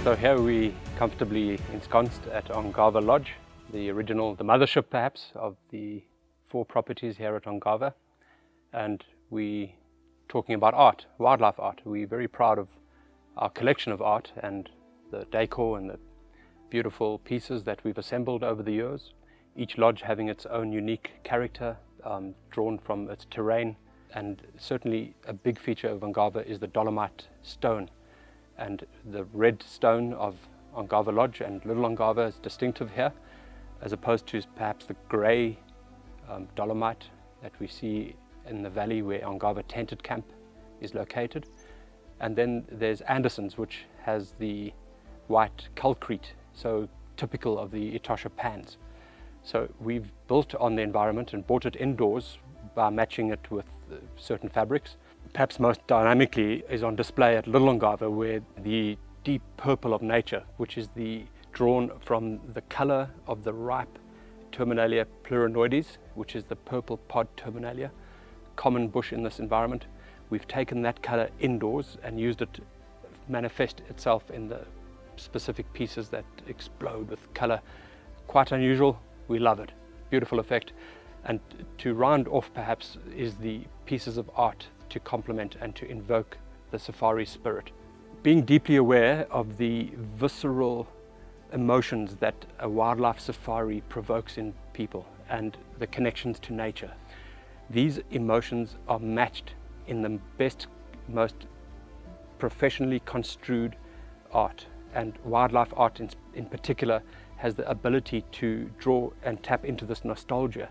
So here we comfortably ensconced at Ongava Lodge, the mothership perhaps, of the 4 properties here at Ongava. And we talking about art, wildlife art. We're very proud of our collection of art and the decor and the beautiful pieces that we've assembled over the years. Each lodge having its own unique character, drawn from its terrain. And certainly a big feature of Ongava is the dolomite stone. And the red stone of Ongava Lodge and Little Ongava is distinctive here, as opposed to perhaps the grey dolomite that we see in the valley where Ongava Tented Camp is located. And then there's Anderson's, which has the white calcrete, so typical of the Etosha pans. So we've built on the environment and brought it indoors by matching it with certain fabrics. Perhaps most dynamically is on display at Little Ongava, where the deep purple of nature, which is drawn from the colour of the ripe Terminalia plurinoides, which is the purple pod Terminalia, common bush in this environment. We've taken that colour indoors and used it to manifest itself in the specific pieces that explode with colour. Quite unusual, we love it. Beautiful effect. And to round off perhaps is the pieces of art to complement and to invoke the safari spirit. Being deeply aware of the visceral emotions that a wildlife safari provokes in people and the connections to nature. These emotions are matched in the best, most professionally construed art, and wildlife art in particular has the ability to draw and tap into this nostalgia.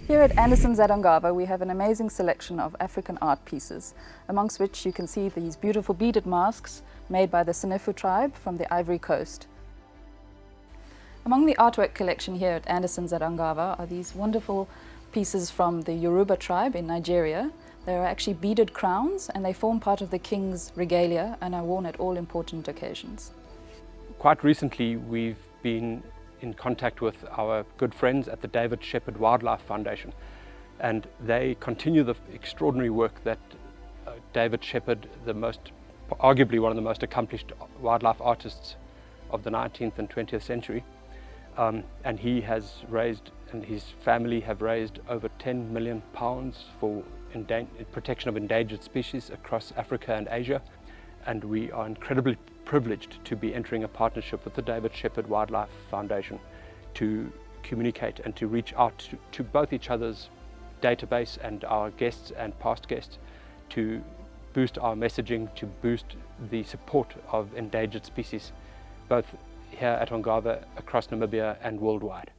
Here at Anderson's at Ongava, we have an amazing selection of African art pieces, amongst which you can see these beautiful beaded masks made by the Sinifu tribe from the Ivory Coast. Among the artwork collection here at Anderson's at Ongava are these wonderful pieces from the Yoruba tribe in Nigeria. They are actually beaded crowns, and they form part of the king's regalia and are worn at all important occasions. Quite recently, we've been in contact with our good friends at the David Shepherd Wildlife Foundation, and they continue the extraordinary work that David Shepherd, arguably one of the most accomplished wildlife artists of the 19th and 20th century, and he has raised, and his family have raised, over £10 million for protection of endangered species across Africa and Asia. And we are incredibly privileged to be entering a partnership with the David Shepherd Wildlife Foundation to communicate and to reach out to both each other's database and our guests and past guests, to boost our messaging, to boost the support of endangered species, both here at Ongava, across Namibia and worldwide.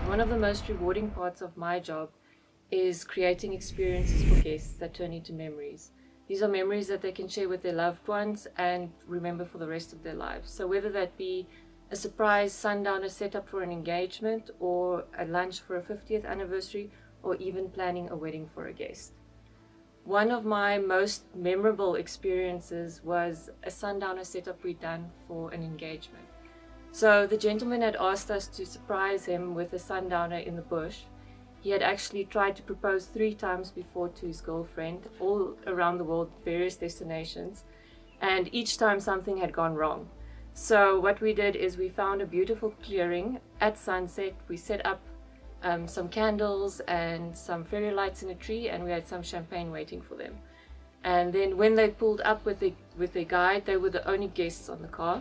One of the most rewarding parts of my job is creating experiences for guests that turn into memories. These are memories that they can share with their loved ones and remember for the rest of their lives. So whether that be a surprise sundowner setup for an engagement, or a lunch for a 50th anniversary, or even planning a wedding for a guest. One of my most memorable experiences was a sundowner setup we'd done for an engagement. So the gentleman had asked us to surprise him with a sundowner in the bush. He had actually tried to propose 3 times before to his girlfriend, all around the world, various destinations, and each time something had gone wrong. So what we did is we found a beautiful clearing at sunset. We set up some candles and some fairy lights in a tree, and we had some champagne waiting for them. And then when they pulled up with their guide, they were the only guests on the car.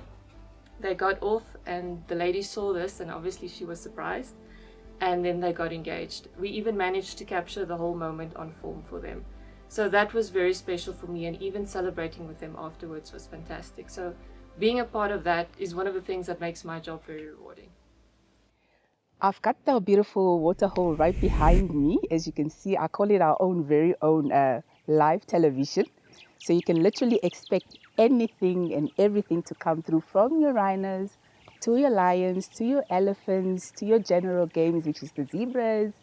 They got off, and the lady saw this, and obviously she was surprised, and then they got engaged. We even managed to capture the whole moment on film for them. So that was very special for me, and even celebrating with them afterwards was fantastic. So being a part of that is one of the things that makes my job very rewarding. I've got the beautiful waterhole right behind me. As you can see, I call it our very own live television. So you can literally expect anything and everything to come through, from your rhinos to your lions, to your elephants, to your general games, which is the zebras,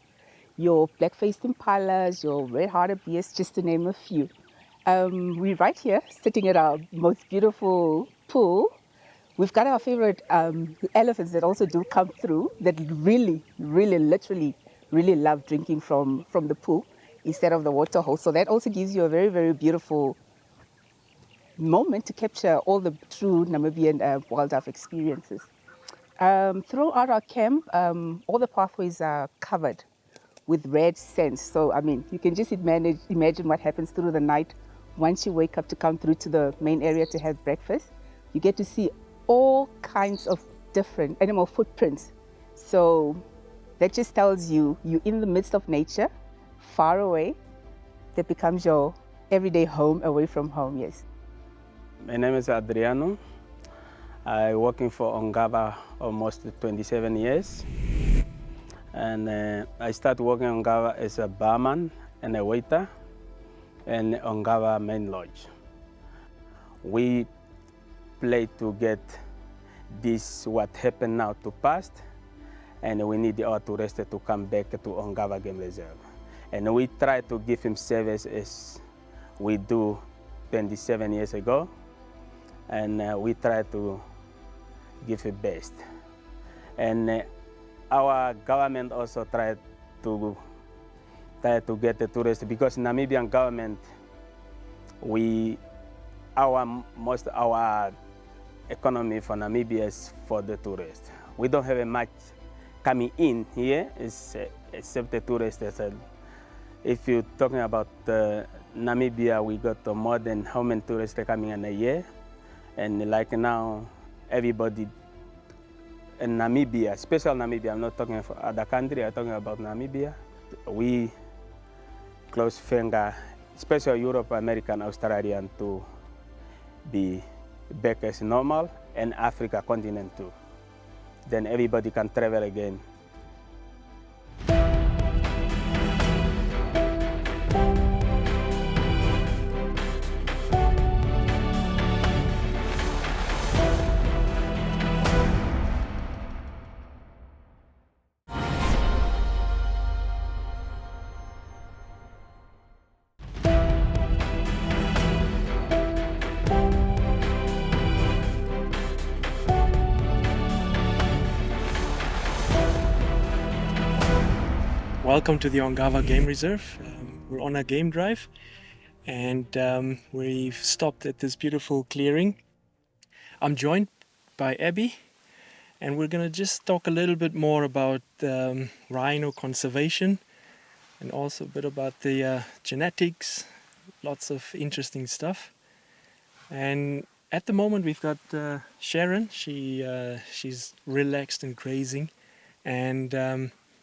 your black-faced impalas, your red-hearted bears, just to name a few. We're right here sitting at our most beautiful pool. We've got our favorite elephants that also do come through, that really, really, literally, really love drinking from the pool instead of the water hole. So that also gives you a very, very beautiful moment to capture all the true Namibian wildlife experiences. Throughout our camp, all the pathways are covered with red scents. So, I mean, you can just imagine what happens through the night once you wake up to come through to the main area to have breakfast. You get to see all kinds of different animal footprints. So that just tells you you're in the midst of nature, far away. That becomes your everyday home away from home, yes. My name is Adriano. I'm working for Ongava almost 27 years. And I started working on Ongava as a barman and a waiter in Ongava main lodge. We play to get this what happened now to past, and we need our tourists to come back to Ongava Game Reserve. And we try to give him service as we do 27 years ago, and we try to give it best. And our government also tried to get the tourists, because Namibian government, our economy for Namibia is for the tourists. We don't have much coming in here, except the tourists. If you're talking about Namibia, we got more than how many tourists are coming in a year. And like now, everybody in Namibia, special Namibia, I'm not talking for other country, I'm talking about Namibia. We close finger, especially Europe, American, Australian, to be back as normal, and Africa continent too. Then everybody can travel again. Welcome to the Ongava Game Reserve. We're on a game drive, and we've stopped at this beautiful clearing. I'm joined by Abby, and we're going to just talk a little bit more about rhino conservation, and also a bit about the genetics, lots of interesting stuff. And at the moment we've got Sharon. She's relaxed and grazing, and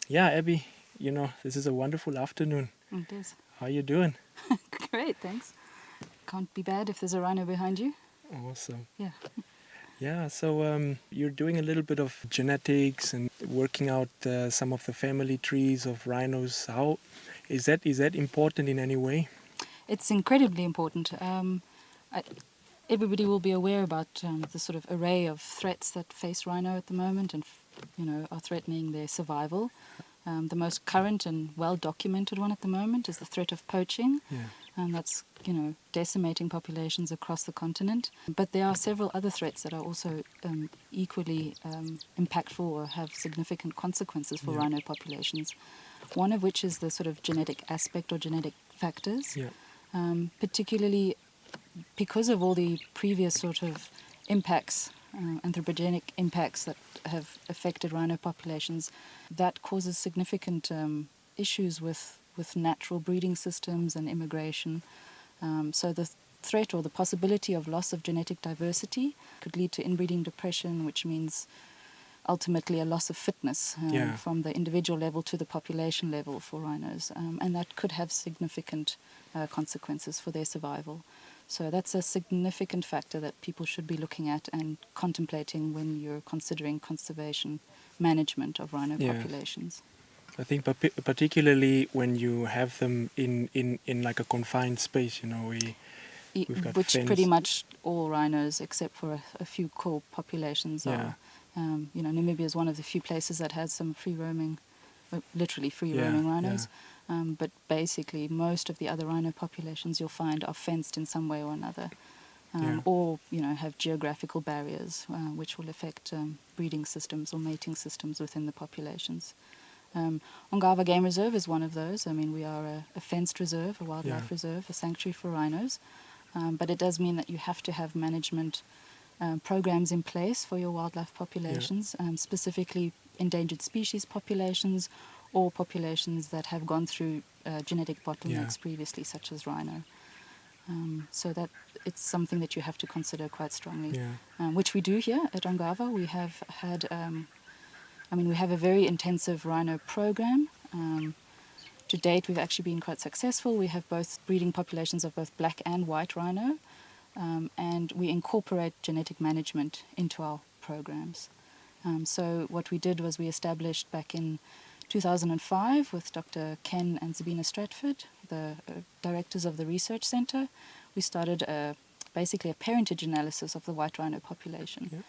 yeah, Abby, you know, this is a wonderful afternoon. It is. How are you doing? Great, thanks. Can't be bad if there's a rhino behind you. Awesome. Yeah. Yeah, so you're doing a little bit of genetics and working out some of the family trees of rhinos. How is that important in any way? It's incredibly important. Everybody will be aware about the sort of array of threats that face rhino at the moment, and are threatening their survival. The most current and well-documented one at the moment is the threat of poaching, and that's decimating populations across the continent. But there are several other threats that are also equally impactful or have significant consequences for rhino populations. One of which is the sort of genetic aspect or genetic factors, particularly because of all the previous sort of impacts, anthropogenic impacts that have affected rhino populations. That causes significant issues with natural breeding systems and immigration. So the threat or the possibility of loss of genetic diversity could lead to inbreeding depression, which means ultimately a loss of fitness from the individual level to the population level for rhinos. And that could have significant consequences for their survival. So that's a significant factor that people should be looking at and contemplating when you're considering conservation management of rhino populations. I think particularly when you have them in like a confined space, We've got which fence. pretty much all rhinos, except for a few core populations, Yeah. are. Namibia is one of the few places that has some free roaming, literally free Yeah, roaming rhinos. But basically, most of the other rhino populations you'll find are fenced in some way or another, or have geographical barriers which will affect breeding systems or mating systems within the populations. Ongava Game Reserve is one of those. I mean, we are a fenced reserve, a wildlife reserve, a sanctuary for rhinos. But it does mean that you have to have management programs in place for your wildlife populations, specifically endangered species populations or populations that have gone through genetic bottlenecks previously, such as rhino. So that it's something that you have to consider quite strongly, which we do here at Ongava. We have had, we have a very intensive rhino program. To date, we've actually been quite successful. We have both breeding populations of both black and white rhino, and we incorporate genetic management into our programs. So what we did was we established back in 2005 with Dr. Ken and Zabina Stratford, the directors of the research center. We started basically a parentage analysis of the white rhino population.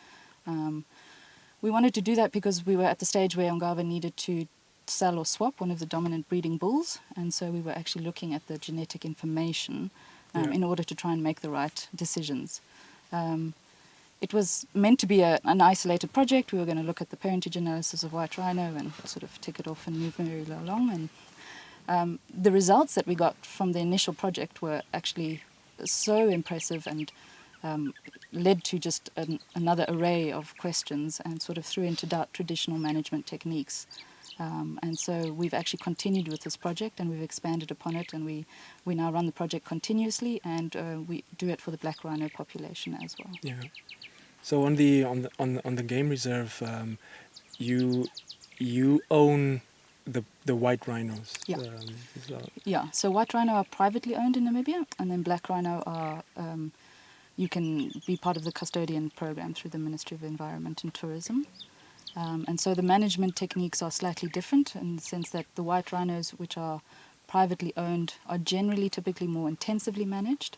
We wanted to do that because we were at the stage where Ongava needed to sell or swap one of the dominant breeding bulls, and so we were actually looking at the genetic information in order to try and make the right decisions. It was meant to be an isolated project. We were going to look at the parentage analysis of white rhino and sort of tick it off and move very along. And the results that we got from the initial project were actually so impressive and led to just another array of questions and sort of threw into doubt traditional management techniques. And so we've actually continued with this project and we've expanded upon it, and we now run the project continuously, and we do it for the black rhino population as well. Yeah. So on the game reserve, you own the white rhinos. Yeah. As well. Yeah. So white rhino are privately owned in Namibia, and then black rhino are you can be part of the custodian program through the Ministry of Environment and Tourism. And so the management techniques are slightly different in the sense that the white rhinos, which are privately owned, are generally typically more intensively managed,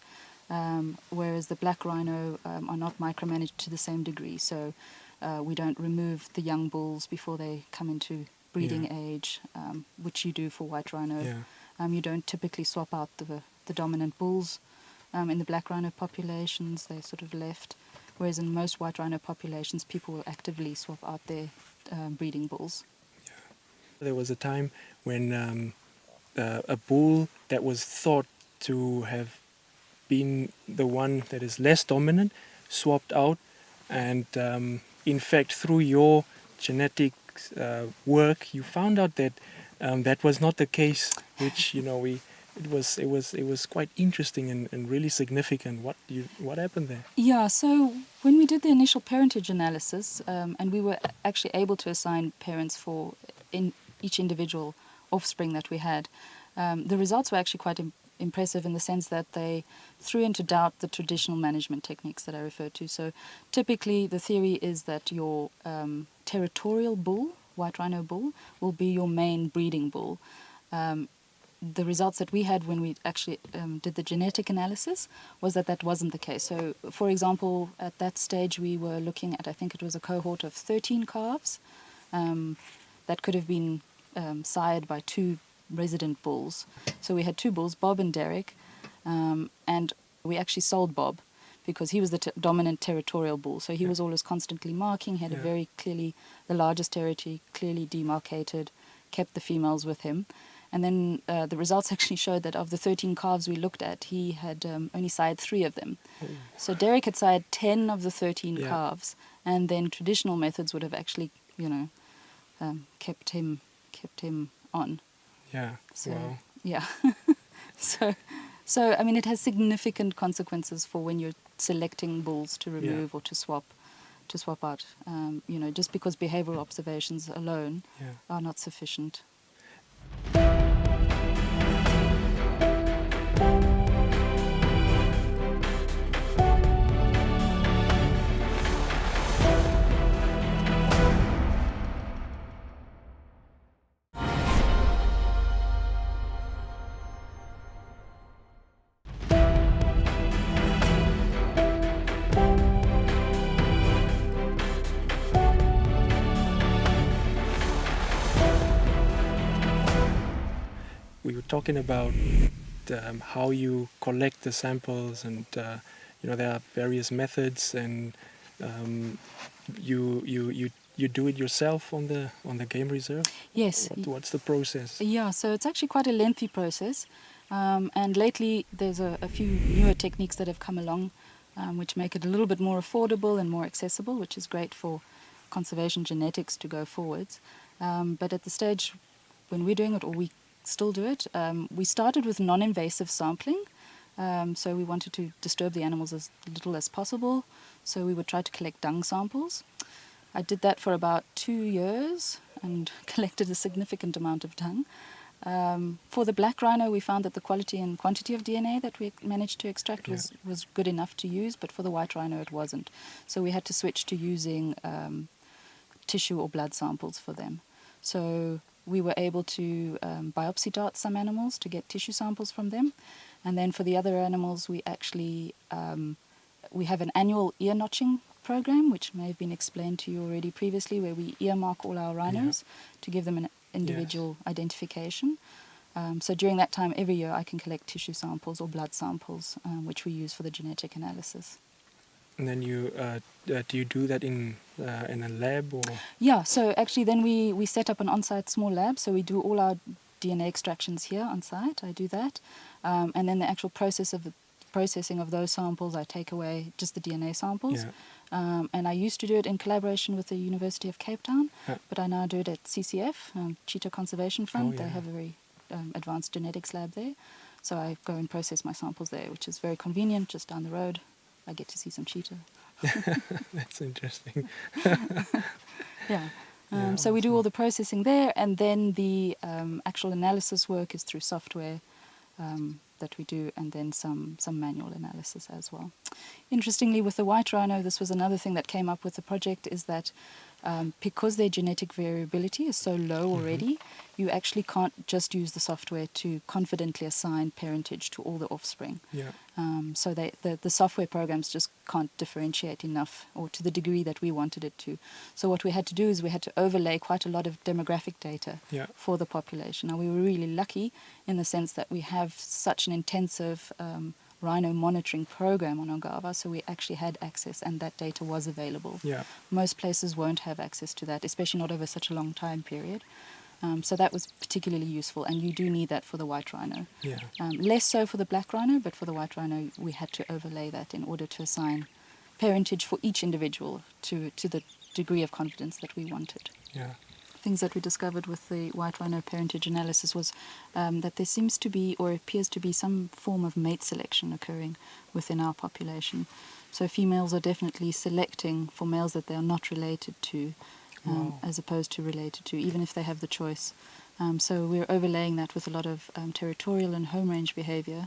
whereas the black rhino are not micromanaged to the same degree. So we don't remove the young bulls before they come into breeding age, which you do for white rhino. You don't typically swap out the dominant bulls. In the black rhino populations, they're sort of left. Whereas in most white rhino populations, people will actively swap out their breeding bulls. Yeah. There was a time when a bull that was thought to have been the one that is less dominant swapped out, and in fact, through your genetic work, you found out that that was not the case, which it was quite interesting and really significant. What happened there? Yeah, so when we did the initial parentage analysis, and we were actually able to assign parents for each individual offspring that we had, the results were actually quite impressive in the sense that they threw into doubt the traditional management techniques that I referred to. So typically the theory is that your territorial bull, white rhino bull, will be your main breeding bull. The results that we had when we actually did the genetic analysis was that wasn't the case. So, for example, at that stage we were looking at, I think it was a cohort of 13 calves that could have been sired by 2 resident bulls. So we had 2 bulls, Bob and Derek, and we actually sold Bob because he was the dominant territorial bull. So he was always constantly marking, he had a very clearly, the largest territory, clearly demarcated, kept the females with him. And then the results actually showed that of the 13 calves we looked at, he had only sired 3 of them. So Derek had sired 10 of the 13 calves, and then traditional methods would have actually, kept him on. Yeah. So, wow. Yeah. So I mean, it has significant consequences for when you're selecting bulls to remove or to swap out. Just because behavioral observations alone are not sufficient. talking about how you collect the samples, and there are various methods, and you do it yourself on the game reserve? Yes. What's the process? Yeah, so it's actually quite a lengthy process. And lately there's a few newer techniques that have come along which make it a little bit more affordable and more accessible, which is great for conservation genetics to go forwards. But at the stage when we're doing it, or we still do it, we started with non-invasive sampling. So we wanted to disturb the animals as little as possible. So we would try to collect dung samples. I did that for about 2 years and collected a significant amount of dung. For the black rhino, we found that the quality and quantity of DNA that we managed to extract was good enough to use, but for the white rhino it wasn't. So we had to switch to using tissue or blood samples for them. So we were able to biopsy dart some animals to get tissue samples from them. And then for the other animals, we actually we have an annual ear notching program, which may have been explained to you already previously, where we earmark all our rhinos to give them an individual identification. So during that time, every year, I can collect tissue samples or blood samples, which we use for the genetic analysis. And then you do you do that in a lab, or? Yeah, so actually then we set up an on-site small lab, so we do all our DNA extractions here on site. I do that, and then the actual processing of those samples, I take away just the DNA samples. And I used to do it in collaboration with the University of Cape Town, but I now do it at CCF, Cheetah Conservation Front. They have a very advanced genetics lab there. So I go and process my samples there, which is very convenient, just down the road. I get to see some cheetah. That's interesting. So we do all the processing there, and then the actual analysis work is through software that we do, and then some manual analysis as well. Interestingly, with the white rhino, this was another thing that came up with the project, is that because their genetic variability is so low already, you actually can't just use the software to confidently assign parentage to all the offspring. So the software programs just can't differentiate enough, or to the degree that we wanted it to. So what we had to do is we had to overlay quite a lot of demographic data for the population. Now, we were really lucky in the sense that we have such an intensive rhino monitoring program on Ongava, so we actually had access, and that data was available. Most places won't have access to that, especially not over such a long time period. So that was particularly useful, and you do need that for the white rhino. Less so for the black rhino, but for the white rhino we had to overlay that in order to assign parentage for each individual to the degree of confidence that we wanted. Things that we discovered with the white rhino parentage analysis was that there seems to be, or appears to be, some form of mate selection occurring within our population. So females are definitely selecting for males that they are not related to, as opposed to related to, even if they have the choice. So we're overlaying that with a lot of territorial and home range behavior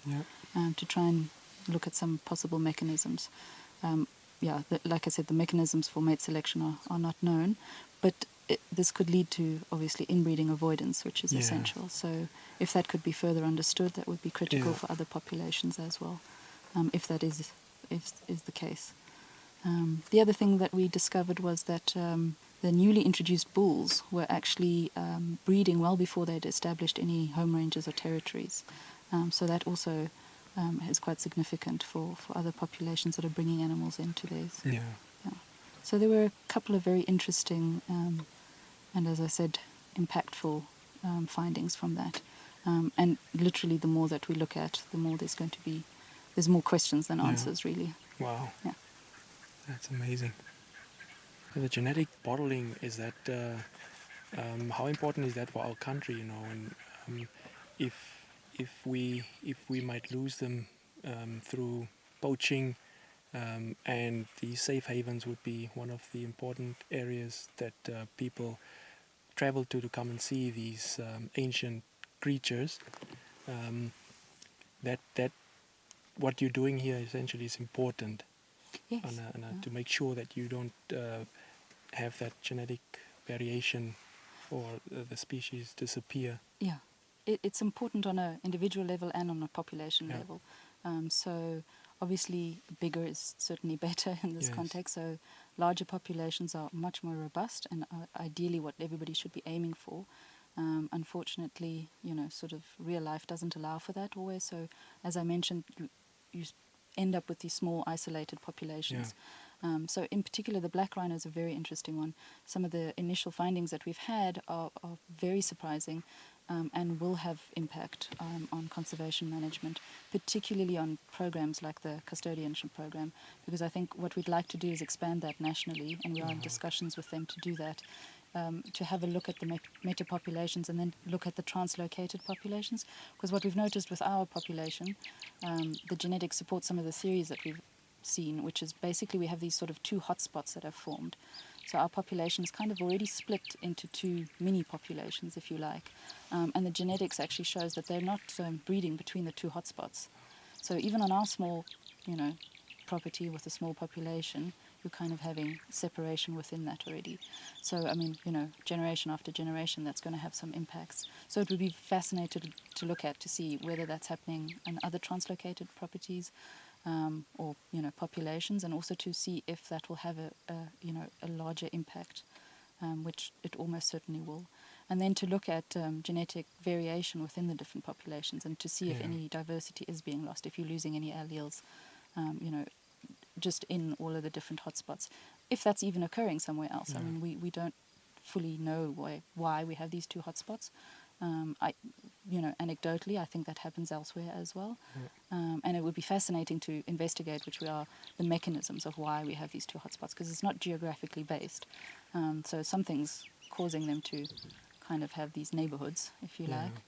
to try and look at some possible mechanisms. Like I said, the mechanisms for mate selection are not known, but this could lead to, obviously, inbreeding avoidance, which is essential. So if that could be further understood, that would be critical for other populations as well, if that is the case. The other thing that we discovered was that the newly introduced bulls were actually breeding well before they'd established any home ranges or territories. So that also is quite significant for other populations that are bringing animals into theirs. So there were a couple of very interesting and, as I said, impactful findings from that. And literally, the more that we look at, the more there's more questions than answers, really. Wow. That's amazing. The genetic bottling, is that how important is that for our country? And if we might lose them through poaching, and the safe havens would be one of the important areas that people travel to come and see these ancient creatures. That what you're doing here essentially is important. To make sure that you don't have that genetic variation or the species disappear. It's important on an individual level and on a population level. So obviously bigger is certainly better in this context. So larger populations are much more robust, and are ideally what everybody should be aiming for. Unfortunately, sort of real life doesn't allow for that always. So, as I mentioned, you end up with these small isolated populations. So in particular, the black rhino is a very interesting one. Some of the initial findings that we've had are very surprising and will have impact on conservation management, particularly on programs like the custodianship program, because I think what we'd like to do is expand that nationally, and we are in discussions with them to do that, to have a look at the meta populations and then look at the translocated populations, because what we've noticed with our population, the genetics support some of the theories that we've seen, which is basically we have these sort of two hotspots that have formed. So our population is kind of already split into two mini populations, if you like, and the genetics actually shows that they're not breeding between the two hotspots. So even on our small, property with a small population, you're kind of having separation within that already. So, I mean, generation after generation, that's going to have some impacts. So it would be fascinating to look at to see whether that's happening in other translocated properties, or populations, and also to see if that will have a larger impact, which it almost certainly will. And then to look at genetic variation within the different populations and to see if any diversity is being lost, if you're losing any alleles, just in all of the different hotspots, if that's even occurring somewhere else. I mean, we don't fully know why we have these two hotspots. Anecdotally, I think that happens elsewhere as well. And it would be fascinating to investigate, which we are, the mechanisms of why we have these two hotspots, because it's not geographically based. So something's causing them to kind of have these neighborhoods, if you like.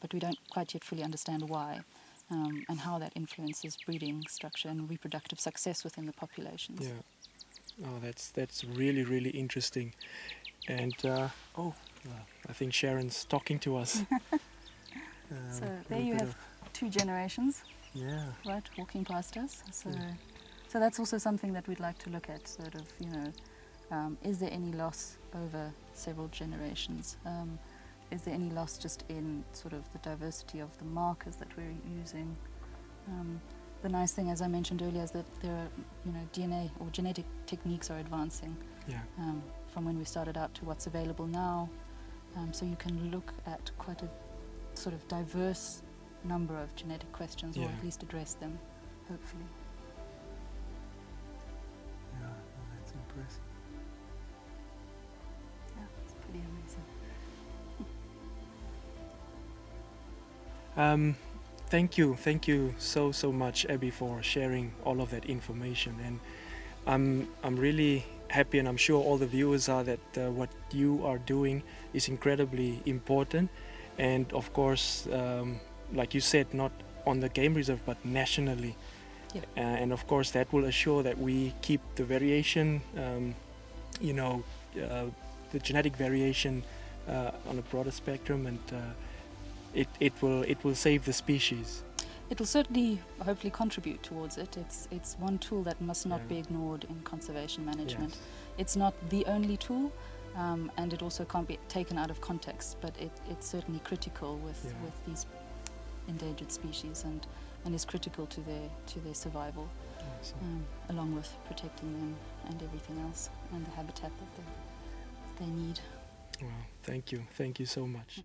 But we don't quite yet fully understand why, and how that influences breeding structure and reproductive success within the populations. Yeah. Oh, that's really, really interesting. And I think Sharon's talking to us. So there you have two generations, right, walking past us. So that's also something that we'd like to look at, sort of, is there any loss over several generations? Is there any loss just in sort of the diversity of the markers that we're using? The nice thing, as I mentioned earlier, is that there are, DNA or genetic techniques are advancing from when we started out to what's available now. So you can look at quite a sort of diverse number of genetic questions, or at least address them, hopefully. Yeah, that's impressive. Yeah, it's pretty amazing. Thank you so much, Abby, for sharing all of that information. And I'm really happy, and I'm sure all the viewers are, that what you are doing is incredibly important. And of course, like you said, not on the game reserve, but nationally. And of course, that will assure that we keep the variation, the genetic variation on a broader spectrum, and it will save the species. It will certainly, hopefully, contribute towards it. It's one tool that must not be ignored in conservation management. It's not the only tool, and it also can't be taken out of context, but it's certainly critical with these endangered species, and is critical to their survival, along with protecting them and everything else, and the habitat that they need. Wow, thank you so much.